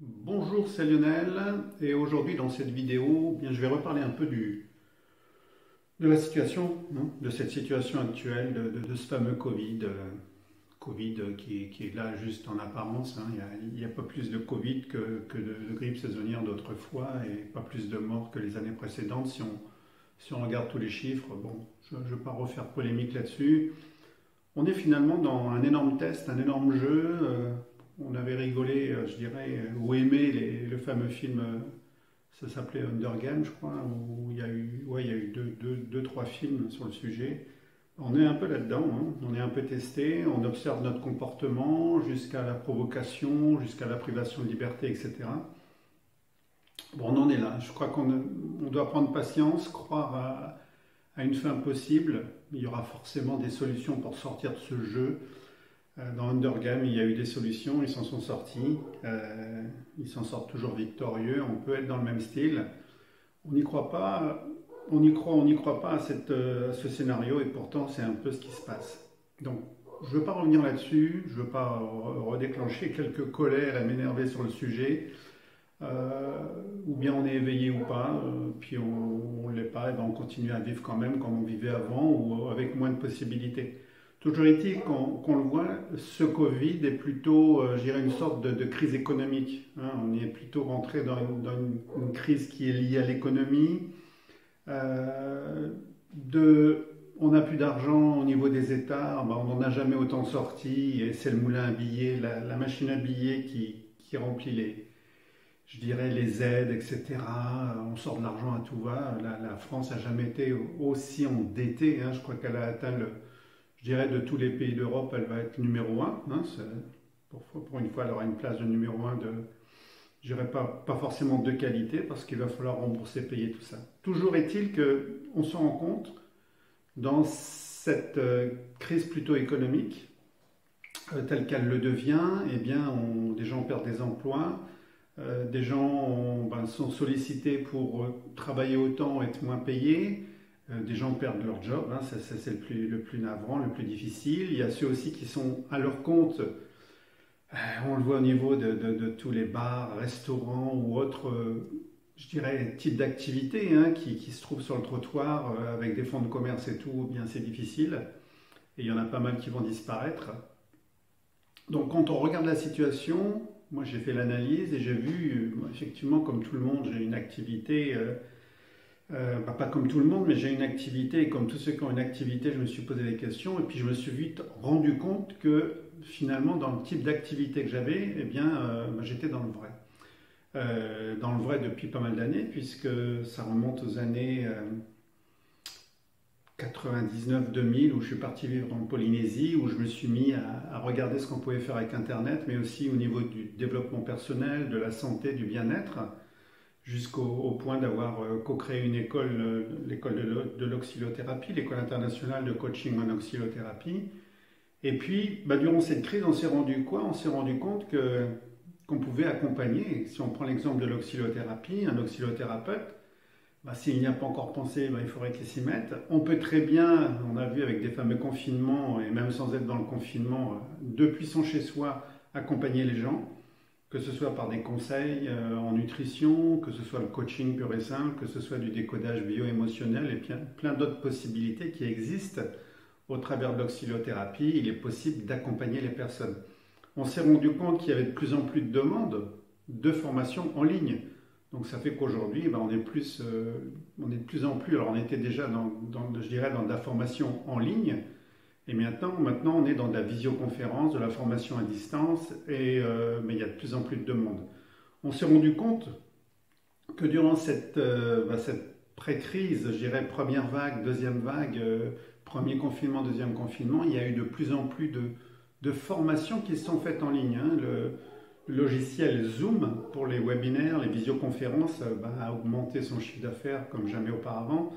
Bonjour, c'est Lionel et aujourd'hui dans cette vidéo, je vais reparler un peu de la situation, de cette situation actuelle, de ce fameux Covid qui est là juste en apparence. Il n'y a pas plus de Covid que de grippe saisonnière d'autrefois et pas plus de morts que les années précédentes si on regarde tous les chiffres. Bon, je ne vais pas refaire polémique là-dessus. On est finalement dans un énorme test, un énorme jeu. On avait rigolé, je dirais, ou aimé le fameux film, ça s'appelait Hunger Games, je crois, où il y a eu trois films sur le sujet. On est un peu là-dedans, on est un peu testé, on observe notre comportement jusqu'à la provocation, jusqu'à la privation de liberté, etc. Bon, on en est là. Je crois qu'on doit prendre patience, croire à une fin possible. Il y aura forcément des solutions pour sortir de ce jeu. Dans Undergame, il y a eu des solutions, ils s'en sont sortis, ils s'en sortent toujours victorieux, on peut être dans le même style. On n'y croit pas, on n'y croit pas à ce scénario et pourtant c'est un peu ce qui se passe. Donc je ne veux pas revenir là-dessus, je ne veux pas redéclencher quelques colères et m'énerver sur le sujet. Ou bien on est éveillé ou pas, puis on ne l'est pas, et ben on continue à vivre quand même comme on vivait avant ou avec moins de possibilités. Toujours est-il qu'on le voit, ce Covid est plutôt, je dirais, une sorte de crise économique. On est plutôt rentré une crise qui est liée à l'économie. Euh, on n'a plus d'argent au niveau des États, ben, on n'en a jamais autant sorti, et c'est le moulin à billets, la machine à billets qui remplit je dirais, les aides, etc. On sort de l'argent à tout va. La France n'a jamais été aussi endettée. Je crois qu'elle a atteint je dirais, de tous les pays d'Europe, elle va être numéro un. Pour une fois, elle aura une place de numéro un je dirais pas forcément de qualité, parce qu'il va falloir rembourser, payer tout ça. Toujours est-il qu'on se rend compte, dans cette crise plutôt économique, telle qu'elle le devient, eh bien, des gens perdent des emplois, des gens sont sollicités pour travailler autant, être moins payés. Des gens perdent leur job, ça c'est le plus navrant, le plus difficile. Il y a ceux aussi qui sont à leur compte. On le voit au niveau de tous les bars, restaurants ou autres, je dirais, types d'activités qui se trouvent sur le trottoir avec des fonds de commerce et tout. Bien c'est difficile. Et il y en a pas mal qui vont disparaître. Donc quand on regarde la situation, moi j'ai fait l'analyse et j'ai vu, effectivement, comme tout le monde, j'ai une activité, pas comme tout le monde, mais j'ai une activité, et comme tous ceux qui ont une activité, je me suis posé des questions, et puis je me suis vite rendu compte que finalement, dans le type d'activité que j'avais, eh bien, j'étais dans le vrai. Dans le vrai depuis pas mal d'années, puisque ça remonte aux années 99-2000, où je suis parti vivre en Polynésie, où je me suis mis à regarder ce qu'on pouvait faire avec Internet, mais aussi au niveau du développement personnel, de la santé, du bien-être, jusqu'au point d'avoir co-créé une école, l'école de l'oxylothérapie, l'école internationale de coaching en oxylothérapie. Et puis, durant cette crise, on s'est rendu quoi? On s'est rendu compte qu'on pouvait accompagner, si on prend l'exemple de l'oxylothérapie, un oxylothérapeute, s'il n'y a pas encore pensé, il faudrait qu'il s'y mette. On peut très bien, on a vu avec des fameux confinements, et même sans être dans le confinement, depuis son chez-soi, accompagner les gens, que ce soit par des conseils en nutrition, que ce soit le coaching pur et simple, que ce soit du décodage bio-émotionnel, et puis plein d'autres possibilités qui existent au travers de l'oxylothérapie. Il est possible d'accompagner les personnes. On s'est rendu compte qu'il y avait de plus en plus de demandes de formation en ligne. Donc ça fait qu'aujourd'hui, on est de plus en plus, alors on était déjà je dirais, dans de la formation en ligne, et maintenant on est dans de la visioconférence, de la formation à distance, mais il y a de plus en plus de demandes. On s'est rendu compte que durant cette pré-crise, je dirais première vague, deuxième vague, premier confinement, deuxième confinement, il y a eu de plus en plus de formations qui se sont faites en ligne. Le logiciel Zoom pour les webinaires, les visioconférences, a augmenté son chiffre d'affaires comme jamais auparavant.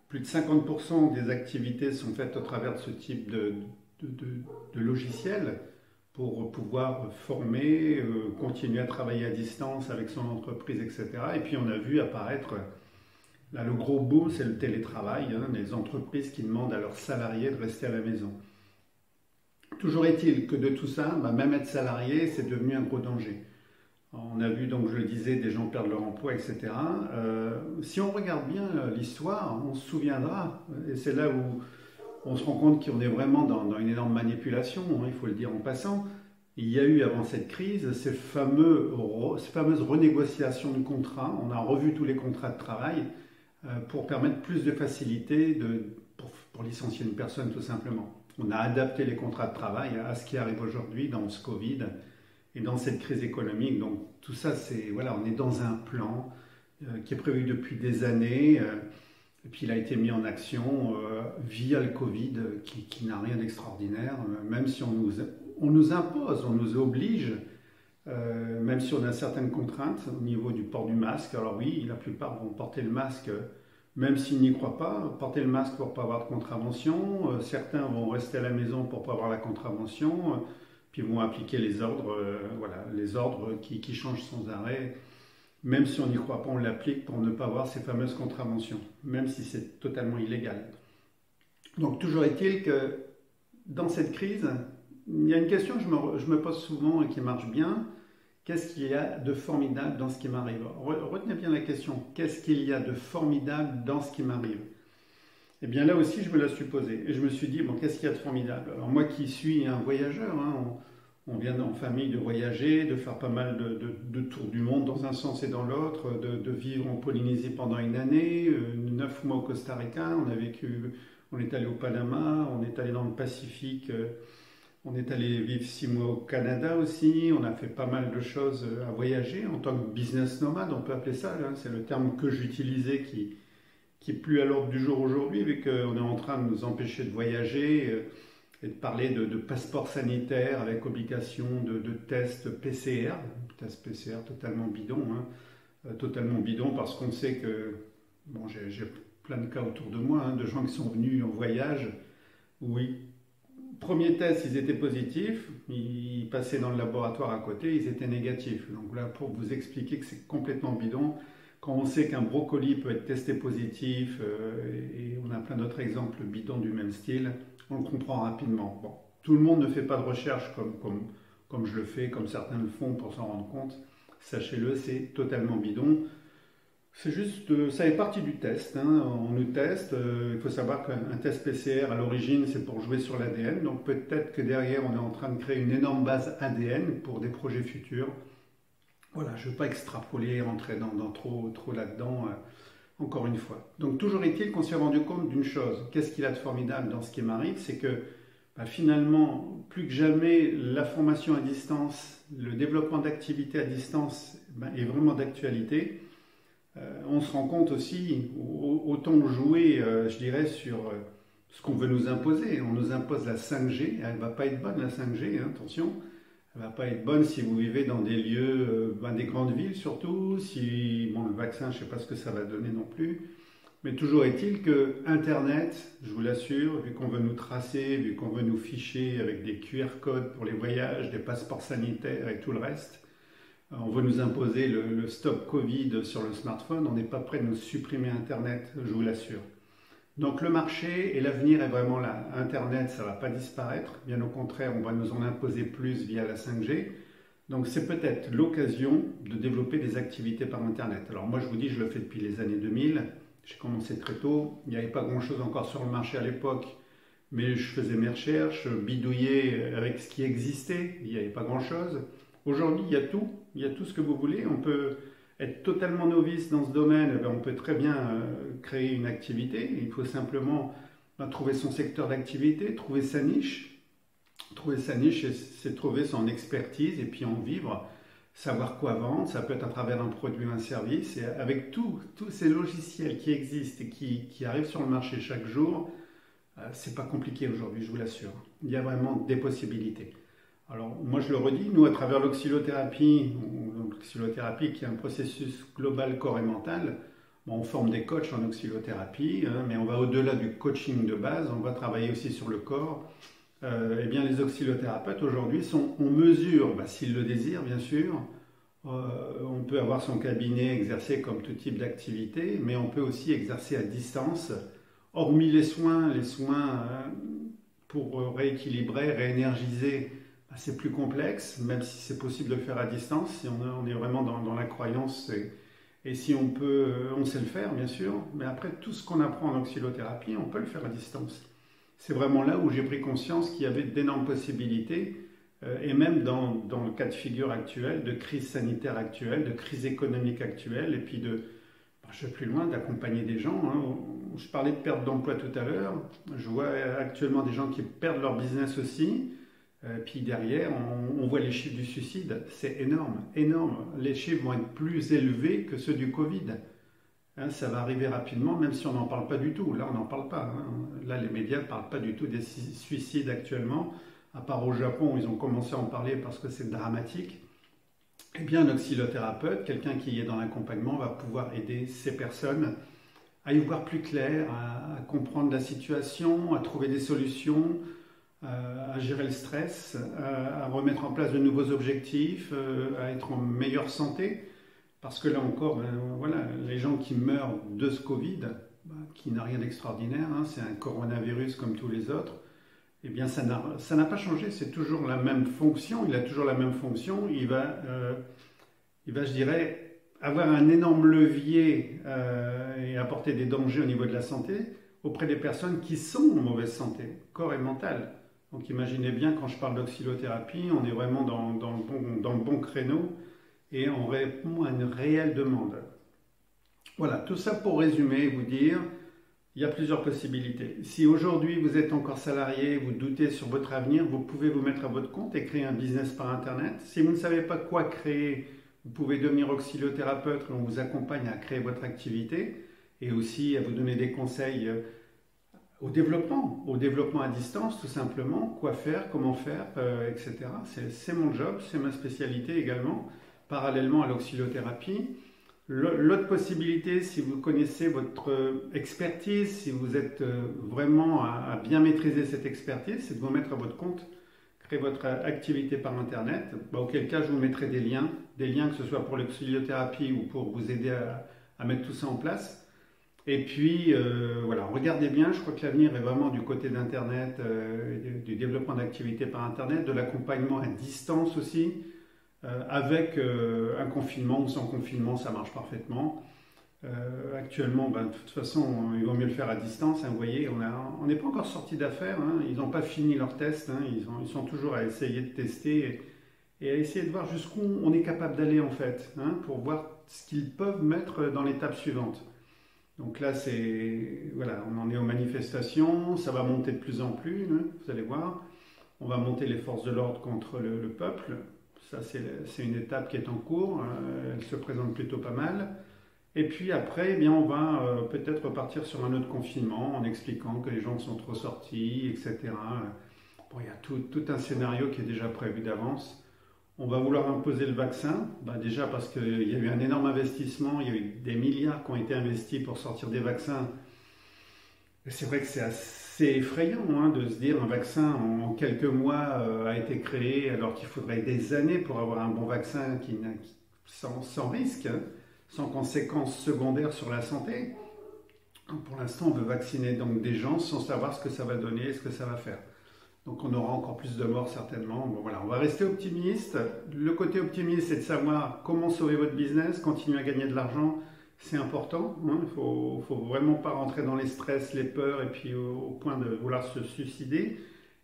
Plus de 50% des activités sont faites au travers de ce type de logiciel pour pouvoir former, continuer à travailler à distance avec son entreprise, etc. Et puis on a vu apparaître, là le gros boom, c'est le télétravail, les entreprises qui demandent à leurs salariés de rester à la maison. Toujours est-il que de tout ça, même être salarié, c'est devenu un gros danger. On a vu, donc je le disais, des gens perdre leur emploi, etc. Si on regarde bien l'histoire, on se souviendra, et c'est là où on se rend compte qu'on est vraiment dans une énorme manipulation, hein, il faut le dire en passant. Il y a eu avant cette crise ces fameuses renégociations de contrats. On a revu tous les contrats de travail pour permettre plus de facilité pour licencier une personne tout simplement. On a adapté les contrats de travail à ce qui arrive aujourd'hui dans ce Covid et dans cette crise économique. Donc tout ça, voilà, on est dans un plan qui est prévu depuis des années. Et puis il a été mis en action via le Covid, qui n'a rien d'extraordinaire, même si on nous impose, on nous oblige, même si on a certaines contraintes au niveau du port du masque. Alors oui, la plupart vont porter le masque, même s'ils n'y croient pas, porter le masque pour ne pas avoir de contravention. Certains vont rester à la maison pour ne pas avoir la contravention, puis vont appliquer les ordres, voilà, les ordres qui changent sans arrêt. Même si on n'y croit pas, on l'applique pour ne pas avoir ces fameuses contraventions, même si c'est totalement illégal. Donc toujours est-il que dans cette crise, il y a une question que je me pose souvent et qui marche bien. Qu'est-ce qu'il y a de formidable dans ce qui m'arrive? Retenez bien la question. Qu'est-ce qu'il y a de formidable dans ce qui m'arrive? Eh bien là aussi, je me la suis posée. Et je me suis dit, bon, qu'est-ce qu'il y a de formidable? Alors moi qui suis un voyageur, hein, on vient en famille de voyager, de faire pas mal de tours du monde dans un sens et dans l'autre, de vivre en Polynésie pendant une année, 9 mois au Costa Rica, on est allé au Panama, on est allé dans le Pacifique, on est allé vivre 6 mois au Canada aussi, on a fait pas mal de choses à voyager en tant que business nomade, on peut appeler ça, hein, c'est le terme que j'utilisais qui est plus à l'ordre du jour aujourd'hui, vu qu'on est en train de nous empêcher de voyager et de parler de passeport sanitaire avec obligation de tests PCR, test PCR totalement bidon, hein, totalement bidon parce qu'on sait que, bon, j'ai plein de cas autour de moi, hein, de gens qui sont venus en voyage, oui, premier test, ils étaient positifs, ils passaient dans le laboratoire à côté, ils étaient négatifs. Donc là, pour vous expliquer que c'est complètement bidon, quand on sait qu'un brocoli peut être testé positif, et on a plein d'autres exemples bidons du même style, on le comprend rapidement. Bon, tout le monde ne fait pas de recherche comme je le fais, comme certains le font pour s'en rendre compte. Sachez-le, c'est totalement bidon. C'est juste, ça fait partie du test, hein. On nous teste. Il faut savoir qu'un test PCR à l'origine, c'est pour jouer sur l'ADN. Donc peut-être que derrière, on est en train de créer une énorme base ADN pour des projets futurs. Voilà, je ne veux pas extrapoler, rentrer dans trop là-dedans, encore une fois. Donc toujours est-il qu'on s'est rendu compte d'une chose. Qu'est-ce qu'il y a de formidable dans ce qui m'arrive? C'est que finalement, plus que jamais, la formation à distance, le développement d'activités à distance est vraiment d'actualité. On se rend compte aussi, autant jouer, je dirais, sur ce qu'on veut nous imposer. On nous impose la 5G, elle ne va pas être bonne la 5G, hein, attention. Elle ne va pas être bonne si vous vivez dans des lieux, des grandes villes surtout. Si, bon, le vaccin, je ne sais pas ce que ça va donner non plus. Mais toujours est-il que Internet, je vous l'assure, vu qu'on veut nous tracer, vu qu'on veut nous ficher avec des QR codes pour les voyages, des passeports sanitaires et tout le reste, on veut nous imposer le stop Covid sur le smartphone. On n'est pas prêt de nous supprimer Internet, je vous l'assure. Donc le marché et l'avenir est vraiment là. Internet, ça ne va pas disparaître. Bien au contraire, on va nous en imposer plus via la 5G. Donc c'est peut-être l'occasion de développer des activités par Internet. Alors moi je vous dis, je le fais depuis les années 2000. J'ai commencé très tôt. Il n'y avait pas grand-chose encore sur le marché à l'époque. Mais je faisais mes recherches, bidouillais avec ce qui existait. Il n'y avait pas grand-chose. Aujourd'hui, il y a tout. Il y a tout ce que vous voulez. On peut être totalement novice dans ce domaine. On peut très bien créer une activité. Il faut simplement trouver son secteur d'activité, trouver sa niche. Trouver sa niche, c'est trouver son expertise et puis en vivre. Savoir quoi vendre. Ça peut être à travers un produit ou un service. Et avec tous ces logiciels qui existent et qui arrivent sur le marché chaque jour, c'est pas compliqué aujourd'hui, je vous l'assure. Il y a vraiment des possibilités. Alors, moi je le redis, nous à travers l'oxylothérapie qui est un processus global corps et mental, on forme des coachs en oxylothérapie, hein, mais on va au-delà du coaching de base, on va travailler aussi sur le corps. Eh bien, les oxylothérapeutes aujourd'hui sont en mesure, s'ils le désirent bien sûr, on peut avoir son cabinet exercer comme tout type d'activité, mais on peut aussi exercer à distance, hormis les soins pour rééquilibrer, réénergiser c'est plus complexe, même si c'est possible de le faire à distance, si on est vraiment dans la croyance et si on peut, on sait le faire bien sûr, mais après tout ce qu'on apprend en oscillothérapie, on peut le faire à distance. C'est vraiment là où j'ai pris conscience qu'il y avait d'énormes possibilités, et même dans le cas de figure actuel, de crise sanitaire actuelle, de crise économique actuelle, et puis je vais plus loin, d'accompagner des gens. Hein. Je parlais de perte d'emploi tout à l'heure, je vois actuellement des gens qui perdent leur business aussi. Puis derrière, on voit les chiffres du suicide, c'est énorme, énorme. Les chiffres vont être plus élevés que ceux du Covid. Hein, ça va arriver rapidement, même si on n'en parle pas du tout. Là, on n'en parle pas. Hein. Là, les médias ne parlent pas du tout des suicides actuellement, à part au Japon où ils ont commencé à en parler parce que c'est dramatique. Eh bien, un oscillothérapeute, quelqu'un qui est dans l'accompagnement, va pouvoir aider ces personnes à y voir plus clair, à comprendre la situation, à trouver des solutions, à gérer le stress, à remettre en place de nouveaux objectifs, à être en meilleure santé. Parce que là encore, voilà, les gens qui meurent de ce Covid, qui n'a rien d'extraordinaire, hein, c'est un coronavirus comme tous les autres, eh bien ça n'a pas changé, c'est toujours la même fonction, il a toujours la même fonction, il va, je dirais, avoir un énorme levier et apporter des dangers au niveau de la santé auprès des personnes qui sont en mauvaise santé, corps et mental. Donc imaginez bien, quand je parle d'oscillothérapie, on est vraiment dans le bon créneau et on répond à une réelle demande. Voilà, tout ça pour résumer et vous dire, il y a plusieurs possibilités. Si aujourd'hui vous êtes encore salarié, vous doutez sur votre avenir, vous pouvez vous mettre à votre compte et créer un business par Internet. Si vous ne savez pas quoi créer, vous pouvez devenir oscillothérapeute et on vous accompagne à créer votre activité et aussi à vous donner des conseils au développement à distance tout simplement, quoi faire, comment faire, etc. C'est mon job, c'est ma spécialité également, parallèlement à l'oscillothérapie. L'autre possibilité, si vous connaissez votre expertise, si vous êtes vraiment à bien maîtriser cette expertise, c'est de vous mettre à votre compte, créer votre activité par Internet, auquel cas je vous mettrai des liens que ce soit pour l'oscillothérapie ou pour vous aider à mettre tout ça en place. Et puis, voilà, regardez bien, je crois que l'avenir est vraiment du côté d'Internet, du développement d'activités par Internet, de l'accompagnement à distance aussi, avec un confinement ou sans confinement, ça marche parfaitement. Actuellement, de toute façon, il vaut mieux le faire à distance. Hein, vous voyez, on n'est pas encore sorti d'affaires, hein, ils n'ont pas fini leurs tests, hein, ils sont toujours à essayer de tester et à essayer de voir jusqu'où on est capable d'aller en fait, hein, pour voir ce qu'ils peuvent mettre dans l'étape suivante. Donc là, voilà, on en est aux manifestations, ça va monter de plus en plus, hein, vous allez voir. On va monter les forces de l'ordre contre le peuple. Ça, c'est une étape qui est en cours, elle se présente plutôt pas mal. Et puis après, eh bien, on va peut-être repartir sur un autre confinement en expliquant que les gens sont trop sortis, etc. Bon, il y a tout un scénario qui est déjà prévu d'avance. On va vouloir imposer le vaccin, déjà parce qu'il y a eu un énorme investissement, il y a eu des milliards qui ont été investis pour sortir des vaccins. Et c'est vrai que c'est assez effrayant hein, de se dire un vaccin en quelques mois a été créé alors qu'il faudrait des années pour avoir un bon vaccin sans risque, hein, sans conséquences secondaires sur la santé. Pour l'instant, on veut vacciner donc des gens sans savoir ce que ça va donner et ce que ça va faire. Donc on aura encore plus de morts certainement. Bon, voilà, on va rester optimiste. Le côté optimiste, c'est de savoir comment sauver votre business, continuer à gagner de l'argent. C'est important. Hein. Il ne faut vraiment pas rentrer dans les stress, les peurs et puis au point de vouloir se suicider.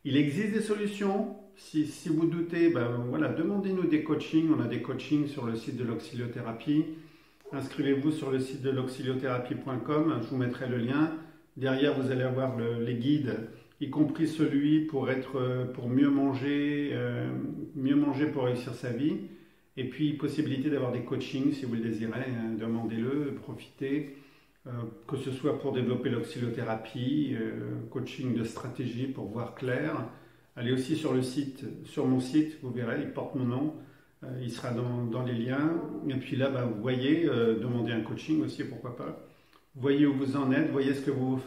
Il existe des solutions. Si vous doutez, voilà, demandez-nous des coachings. On a des coachings sur le site de l'oscillothérapie. Inscrivez-vous sur le site de l'oscillothérapie.com. Je vous mettrai le lien. Derrière, vous allez avoir les guides, y compris celui pour mieux manger pour réussir sa vie. Et puis, possibilité d'avoir des coachings si vous le désirez, hein, demandez-le, profitez, que ce soit pour développer l'oscillothérapie, coaching de stratégie pour voir clair. Allez aussi sur mon site, vous verrez, il porte mon nom, il sera dans les liens. Et puis là, vous voyez, demandez un coaching aussi, pourquoi pas. Voyez où vous en êtes, voyez ce que vous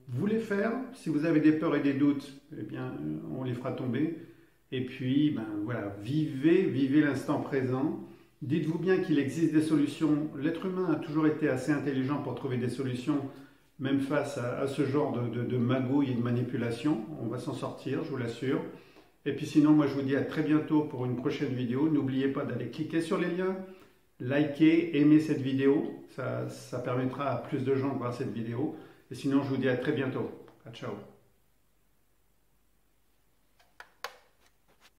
voulez faire. Si vous avez des peurs et des doutes, eh bien, on les fera tomber. Et puis, voilà, vivez l'instant présent. Dites-vous bien qu'il existe des solutions. L'être humain a toujours été assez intelligent pour trouver des solutions, même face à ce genre de magouille et de manipulation. On va s'en sortir, je vous l'assure. Et puis sinon, moi je vous dis à très bientôt pour une prochaine vidéo. N'oubliez pas d'aller cliquer sur les liens, liker, aimer cette vidéo. Ça permettra à plus de gens de voir cette vidéo. Et sinon, je vous dis à très bientôt. Ciao.